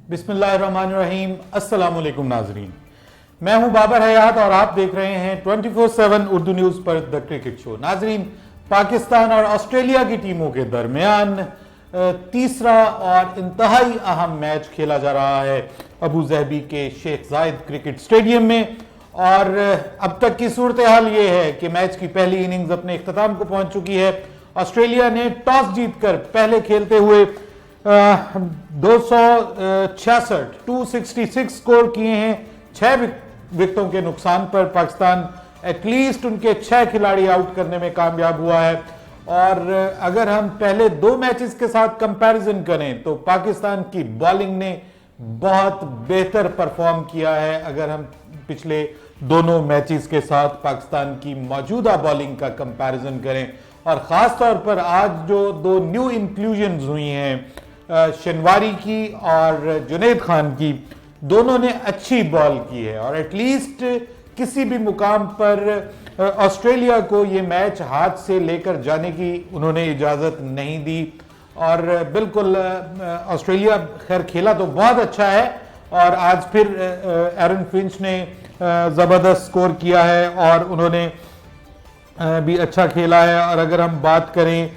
बिस्मिल्लाहिर्रहमानिर्रहीम। अस्सलाम वालेकुम नाजरीन, मैं हूं बाबर हयात और आप देख रहे हैं 24/7 उर्दू न्यूज पर द क्रिकेट शो। नाजरीन, पाकिस्तान और ऑस्ट्रेलिया की टीमों के दरमियान तीसरा और इंतहाई अहम मैच खेला जा रहा है अबू जहबी के शेख जायद क्रिकेट स्टेडियम में। और अब तक की सूरत हाल ये है कि मैच की पहली इनिंग्स अपने इख्तिताम को पहुंच चुकी है। ऑस्ट्रेलिया ने टॉस जीतकर पहले खेलते हुए 266 स्कोर किए हैं। 6 विकेटों के नुकसान पर पाकिस्तान एटलीस्ट उनके 6 खिलाड़ी आउट करने में कामयाब हुआ है। और अगर हम पहले 2 मैचेस के साथ कंपैरिजन करें तो पाकिस्तान की बॉलिंग ने बहुत बेहतर परफॉर्म किया है। अगर हम पिछले दोनों मैचेस के साथ पाकिस्तान की मौजूदा बॉलिंग का कंपैरिजन करें, और खास तौर पर आज जो 2 न्यू इंक्लूजन्स हुई हैं शनवारी की और जुनैद खान की, दोनों ने अच्छी बॉल की है और एटलीस्ट किसी भी मुकाम पर ऑस्ट्रेलिया को ये मैच हाथ से लेकर जाने की उन्होंने इजाजत नहीं दी। और बिल्कुल ऑस्ट्रेलिया खैर खेला तो बहुत अच्छा है और आज फिर एरन फिंच ने जबरदस्त स्कोर किया है और उन्होंने भी अच्छा खेला है। और अगर हम बात करें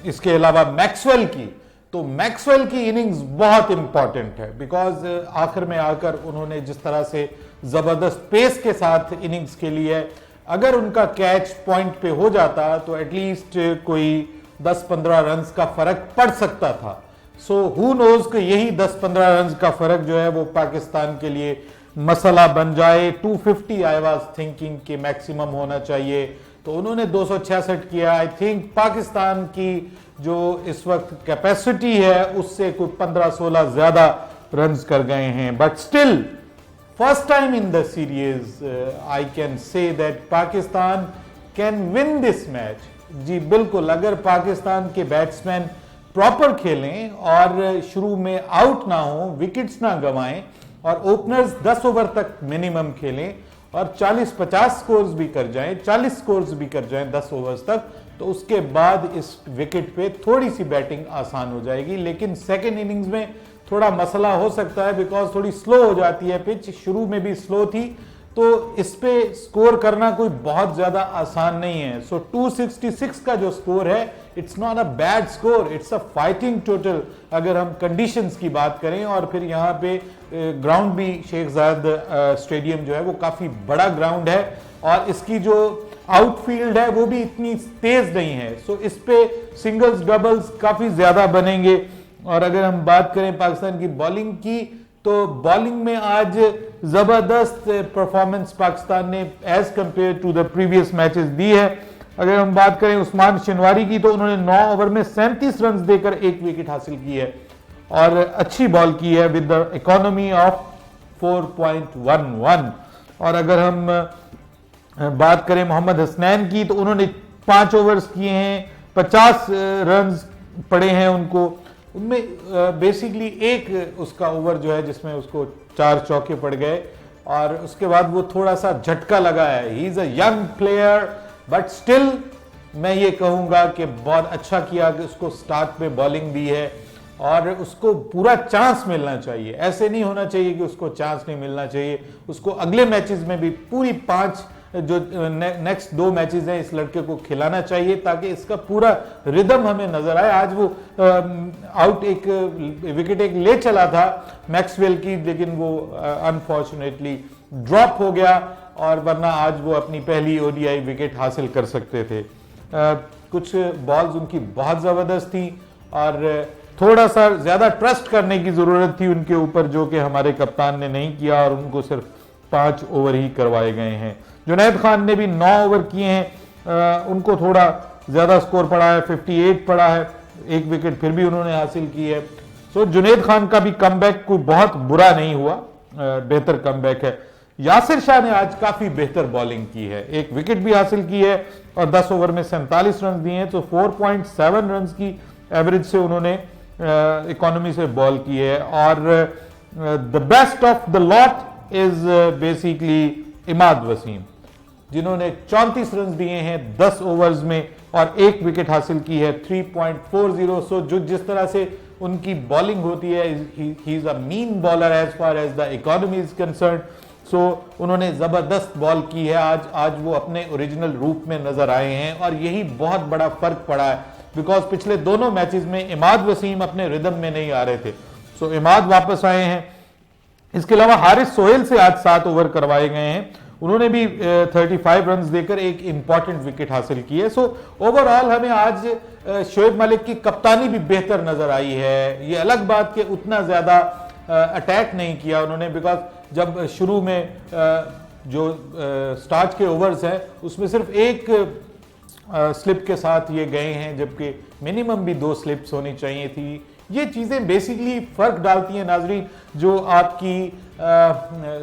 इसके अलावा मैक्सवेल की, तो मैक्सवेल की इनिंग्स बहुत इंपॉर्टेंट है बिकॉज आखिर में आकर उन्होंने जिस तरह से जबरदस्त पेस के साथ इनिंग्स खेली है, अगर उनका कैच पॉइंट पे हो जाता तो एटलीस्ट कोई 10-15 रन का फर्क पड़ सकता था। सो हु नोज कि यही 10-15 रन का फर्क जो है वो पाकिस्तान के लिए मसला बन जाए। 250 आई वाज थिंकिंग कि मैक्सिमम होना चाहिए, तो उन्होंने 266 किया। आई थिंक पाकिस्तान की जो इस वक्त कैपेसिटी है उससे कोई 15-16 ज्यादा रन कर गए हैं। But still first time in the series I can say that Pakistan can win this match. जी बिल्कुल, अगर पाकिस्तान के बैट्समैन प्रॉपर खेलें और शुरू में आउट ना हो, विकेट्स ना गंवाएं और ओपनर्स 10 ओवर तक मिनिमम खेलें और 40-50 स्कोर्स भी कर जाएं, 40 स्कोर्स भी कर जाएं 10 ओवर्स तक, तो उसके बाद इस विकेट पे थोड़ी सी बैटिंग आसान हो जाएगी। लेकिन सेकेंड इनिंग्स में थोड़ा मसला हो सकता है बिकॉज थोड़ी स्लो हो जाती है पिच, शुरू में भी स्लो थी, तो इस पे स्कोर करना कोई बहुत ज्यादा आसान नहीं है। सो 266 का जो स्कोर है it's not a bad score, it's a fighting total अगर हम कंडीशंस की बात करें। और फिर यहाँ पे ग्राउंड भी शेख जायद स्टेडियम जो है वो काफी बड़ा ग्राउंड है और इसकी जो आउटफील्ड है वो भी इतनी तेज नहीं है। सो इस पे सिंगल्स डबल्स काफी ज्यादा बनेंगे। और अगर हम बात करें पाकिस्तान की बॉलिंग की, तो बॉलिंग में आज जबरदस्त परफॉर्मेंस पाकिस्तान ने as compare to the previous matches दी है। अगर हम बात करें उस्मान शनवारी की, तो उन्होंने 9 ओवर में 37 रन देकर 1 विकेट हासिल की है और अच्छी बॉल की है विद द इकोनॉमी ऑफ 4.11। और अगर हम बात करें मोहम्मद हसनैन की, तो उन्होंने 5 ओवर्स किए हैं, 50 रन पड़े हैं उनको। उनमें बेसिकली एक उसका ओवर जो है जिसमें उसको 4 चौके पड़ गए और उसके बाद वो थोड़ा सा झटका लगा है। He is a young player but still मैं ये कहूंगा कि बहुत अच्छा किया कि उसको स्टार्ट में बॉलिंग दी है और उसको पूरा चांस मिलना चाहिए। ऐसे नहीं होना चाहिए कि उसको चांस नहीं मिलना चाहिए, उसको अगले मैचेस में भी पूरी 5 जो नेक्स्ट 2 मैचेस हैं इस लड़के को खिलाना चाहिए ताकि इसका पूरा रिदम हमें नजर आए। आज वो आउट एक विकेट एक ले चला था मैक्सवेल की, लेकिन वो अनफॉर्चुनेटली ड्रॉप हो गया और वरना आज वो अपनी पहली ओडीआई विकेट हासिल कर सकते थे। कुछ बॉल्स उनकी बहुत जबरदस्त थी और थोड़ा सा ज्यादा ट्रस्ट करने की जरूरत थी उनके ऊपर, जो कि हमारे कप्तान ने नहीं किया और उनको सिर्फ 5 ओवर ही करवाए गए हैं। जुनैद खान ने भी 9 ओवर किए हैं, उनको थोड़ा ज्यादा स्कोर पड़ा है, 58 पड़ा है, 1 विकेट फिर भी उन्होंने हासिल की है। सो जुनैद खान का भी कमबैक कोई बहुत बुरा नहीं हुआ, बेहतर कमबैक है। यासिर शाह ने आज काफी बेहतर बॉलिंग की है, 1 विकेट भी हासिल की है और 10 ओवर में 47 रन दिए हैं, तो 4.7 रन की एवरेज से उन्होंने इकोनॉमी से बॉल की है। और the best of the lot is basically Imad Wasim, जिन्होंने 34 रन दिए हैं 10 ओवर्स में और 1 विकेट हासिल की है, 3.40। सो जो जिस तरह से उनकी बॉलिंग होती है, he is a mean bowler as far as the economy is concern. So उन्होंने जबरदस्त बॉल की है, आज वो अपने ओरिजिनल रूप में नजर आए हैं और यही बहुत बड़ा फर्क पड़ा है, बिकॉज पिछले दोनों मैचेस में इमाद वसीम अपने रिदम में नहीं आ रहे थे। सो इमाद वापस आए हैं। इसके अलावा हारिस सोहेल से आज 7 ओवर करवाए गए हैं, उन्होंने भी 35 रन्स देकर एक इंपॉर्टेंट विकेट हासिल की है। सो ओवरऑल हमें आज शोएब मलिक की कप्तानी भी बेहतर नजर आई है। ये अलग बात कि उतना ज्यादा अटैक नहीं किया उन्होंने, बिकॉज जब शुरू में जो स्टार्ट के ओवर्स हैं उसमें सिर्फ एक स्लिप के साथ ये गए हैं, जबकि मिनिमम भी 2 स्लिप्स होनी चाहिए थी। ये चीजें बेसिकली फर्क डालती हैं नाजरीन, जो आपकी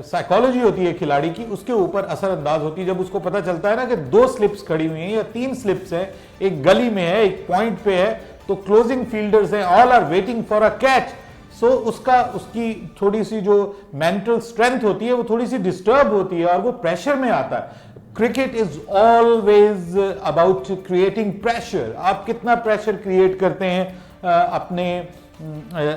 साइकोलॉजी होती है खिलाड़ी की, उसके ऊपर असरअंदाज होती है। जब उसको पता चलता है ना कि 2 स्लिप्स खड़ी हुई हैं या 3 स्लिप्स हैं, एक गली में है, एक पॉइंट पे है, तो क्लोजिंग फील्डर्स हैं, all are waiting for a catch. So उसकी थोड़ी सी जो मेंटल स्ट्रेंथ होती है वो थोड़ी सी डिस्टर्ब होती है और वो प्रेशर में आता है। Cricket is always about creating pressure. आप कितना प्रेशर क्रिएट करते हैं अपने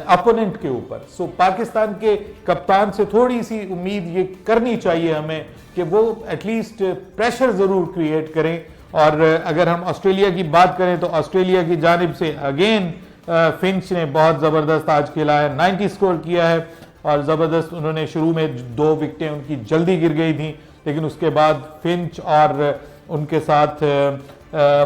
अपोनेंट के ऊपर। सो पाकिस्तान के कप्तान से थोड़ी सी उम्मीद ये करनी चाहिए हमें कि वो एटलीस्ट प्रेशर जरूर क्रिएट करें। और अगर हम ऑस्ट्रेलिया की बात करें तो ऑस्ट्रेलिया की जानिब से अगेन फिंच ने बहुत जबरदस्त आज खेला है, 90 स्कोर किया है और जबरदस्त। उन्होंने शुरू में 2 विकेटें उनकी जल्दी गिर गई थी, लेकिन उसके बाद फिंच और उनके साथ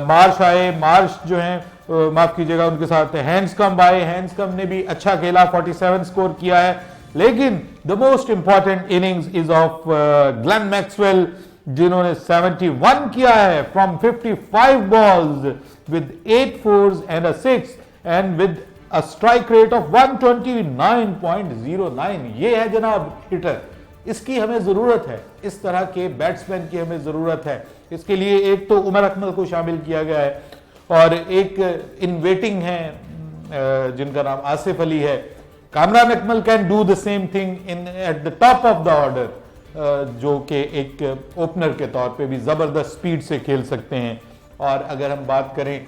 मार्श आए, मार्श जो हैं माफ कीजिएगा, उनके साथ हैंड्सकम्ब आए, हैंड्सकम्ब ने भी अच्छा खेला, 47 स्कोर किया है। लेकिन the most important innings is of Glenn Maxwell, जिन्होंने 71 किया है from 55 balls with 8 force and a 6 and with a strike rate of 129.09। ये है जनाब हिटर, इसकी हमें जरूरत है, इस तरह के बैट्समैन की हमें जरूरत है। इसके लिए एक तो उमर अकमल को शामिल किया गया है और एक इन वेटिंग है जिनका नाम आसिफ अली है। Kamran Akmal can do the same thing in at the top of the order, जो कि एक ओपनर के तौर पे भी जबरदस्त स्पीड से खेल सकते हैं। और अगर हम बात करें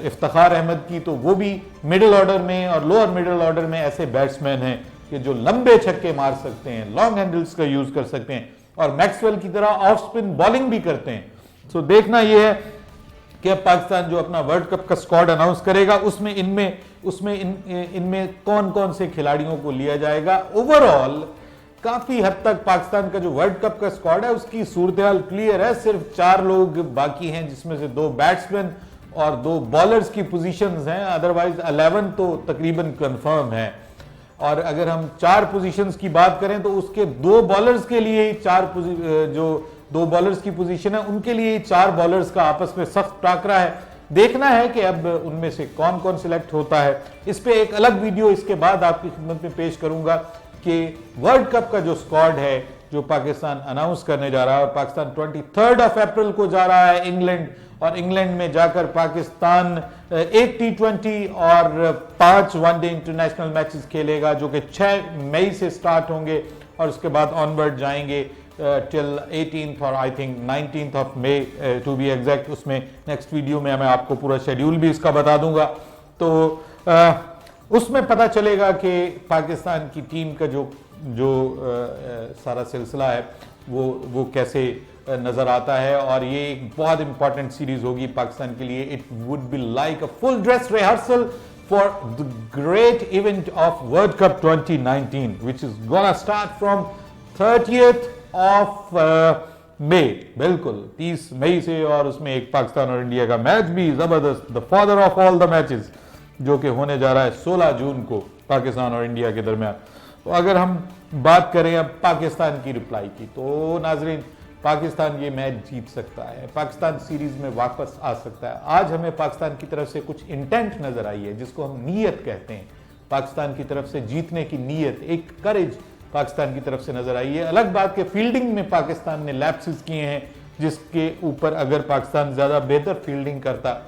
इफ्तिखार अहमद की, तो वो भी मिडिल ऑर्डर में और लोअर मिडिल ऑर्डर में ऐसे बैट्समैन हैं कि जो लंबे छक्के मार सकते हैं, लॉन्ग हैंडल्स का यूज कर सकते हैं और मैक्सवेल की तरह ऑफ स्पिन बॉलिंग भी करते हैं। सो देखना यह है कि अब पाकिस्तान जो अपना वर्ल्ड कप का स्क्वाड अनाउंस करेगा उसमें इनमें कौन कौन से खिलाड़ियों को लिया जाएगा। ओवरऑल काफी हद तक पाकिस्तान का जो वर्ल्ड कप का स्क्वाड है उसकी सूरत-ए-हाल क्लियर है। सिर्फ 4 लोग बाकी हैं, जिसमें से 2 बैट्समैन और 2 बॉलर्स की पोजीशंस हैं, अदरवाइज 11 तो तकरीबन कंफर्म है। और अगर हम 4 पोजीशंस की बात करें तो उसके 2 बॉलर्स के लिए ही 2 बॉलर्स की पोजीशन है उनके लिए 4 बॉलर्स का आपस में सख्त टाकरा है। देखना है कि अब उनमें से कौन कौन सिलेक्ट होता है। इस पे एक अलग वीडियो इसके बाद आपकी खिदमत में पेश करूंगा कि वर्ल्ड कप का जो स्क्वाड है जो पाकिस्तान अनाउंस करने जा रहा है, और पाकिस्तान 23 अप्रैल को जा रहा है इंग्लैंड, और इंग्लैंड में जाकर पाकिस्तान 1 T20 और 5 वनडे इंटरनेशनल मैचेस खेलेगा, जो कि 6 मई से स्टार्ट होंगे और उसके बाद ऑनवर्ड जाएंगे टिल 18th और I think 19th of May to be exact. उसमें नेक्स्ट वीडियो में मैं आपको पूरा शेड्यूल भी इसका बता दूंगा, तो उसमें पता चलेगा कि पाकिस्तान की टीम का जो सारा सिलसिला है वो कैसे नजर आता है। और ये एक बहुत इंपॉर्टेंट सीरीज होगी पाकिस्तान के लिए। It would be like a full dress rehearsal for the great event of world cup 2019 which is gonna start from 30th of May, बिल्कुल 30 मई से। और उसमें एक पाकिस्तान और इंडिया का मैच भी जबरदस्त, the father of all the matches, जो कि होने जा रहा है 16 जून को पाकिस्तान और इंडिया के दरमियान। तो अगर हम बात करें अब पाकिस्तान की रिप्लाई की, तो नाजरीन पाकिस्तान ये मैच जीत सकता है, पाकिस्तान सीरीज में वापस आ सकता है। आज हमें पाकिस्तान की तरफ से कुछ इंटेंट नजर आई है, जिसको हम नीयत कहते हैं। पाकिस्तान की तरफ से जीतने की नीयत, एक करेज पाकिस्तान की तरफ से नजर आई है। अलग बात कि फील्डिंग में पाकिस्तान ने लैप्सेस किए हैं, जिसके ऊपर अगर पाकिस्तान ज्यादा बेहतर फील्डिंग करता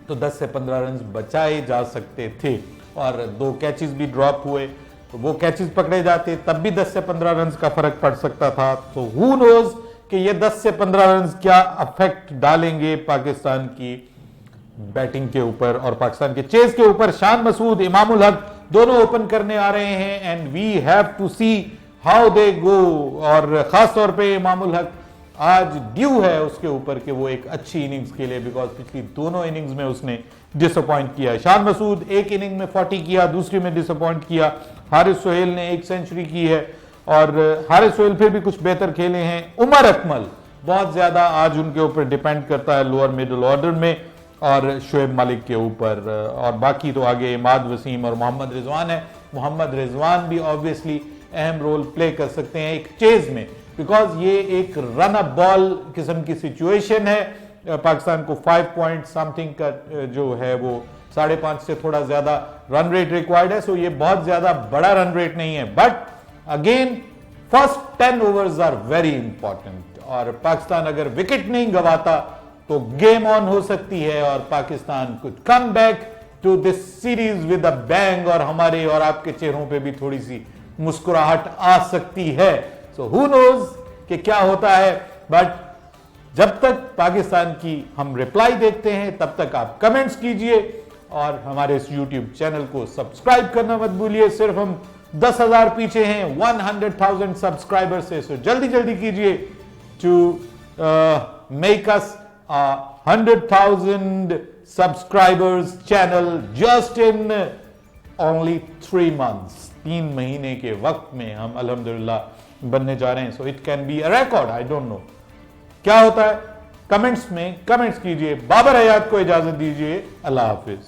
तो 10 से 15 रन बचाए जा सकते थे। और 2 कैचेस भी ड्रॉप हुए, तो वो कैचेस पकड़े जाते तब भी 10 से 15 रन का फर्क पड़ सकता था। तो हु नोज कि ये 10 से 15 रन क्या अफेक्ट डालेंगे पाकिस्तान की बैटिंग के ऊपर और पाकिस्तान के चेज के ऊपर शान मसूद, इमामुल हक दोनों ओपन करने आ रहे हैं and we have to see how they go. और खास तौर पे इमामुल हक आज ड्यू है उसके ऊपर कि वो एक अच्छी इनिंग्स के लिए, बिकॉज पिछली दोनों इनिंग्स में उसने डिसअपॉइंट किया है। शान मसूद एक इनिंग में 40 किया, दूसरी में डिसअपॉइंट किया। हारिस सोहेल ने एक सेंचुरी की है और हारिस सोहेल फिर भी कुछ बेहतर खेले हैं। उमर अकमल बहुत ज्यादा आज उनके ऊपर डिपेंड करता है लोअर मिडिल ऑर्डर में, और शोएब मलिक के ऊपर, और बाकी तो आगे इमाद वसीम और मोहम्मद रिजवान है। मोहम्मद रिजवान भी ऑब्वियसली अहम रोल प्ले कर सकते हैं एक चेज में, बिकॉज ये एक रन अप बॉल किस्म की सिचुएशन है। पाकिस्तान को 5 पॉइंट समथिंग का जो है वो 5.5 से थोड़ा ज्यादा रन रेट रिक्वायर्ड है, सो ये बहुत ज्यादा बड़ा रन रेट नहीं है। But again first 10 overs are very important, और पाकिस्तान अगर विकेट नहीं गवाता तो गेम ऑन हो सकती है और Pakistan could come back to this series with a bang, और हमारे और आपके चेहरों पे भी थोड़ी सी मुस्कुराहट आ सकती है। सो हु नोज कि क्या होता है। बट जब तक पाकिस्तान की हम रिप्लाई देखते हैं तब तक आप कमेंट्स कीजिए और हमारे इस YouTube चैनल को सब्सक्राइब करना मत भूलिए। सिर्फ हम 10,000 पीछे हैं 100,000 सब्सक्राइबर से, सो जल्दी जल्दी कीजिए to make us 100,000 subscribers channel just in only 3 months। 3 महीने के वक्त में हम अल्हम्दुलिल्लाह बनने जा रहे हैं। So it can be a record, I don't know क्या होता है। कमेंट्स में कमेंट्स कीजिए। बाबर हयात को इजाजत दीजिए। अल्लाह हाफिज।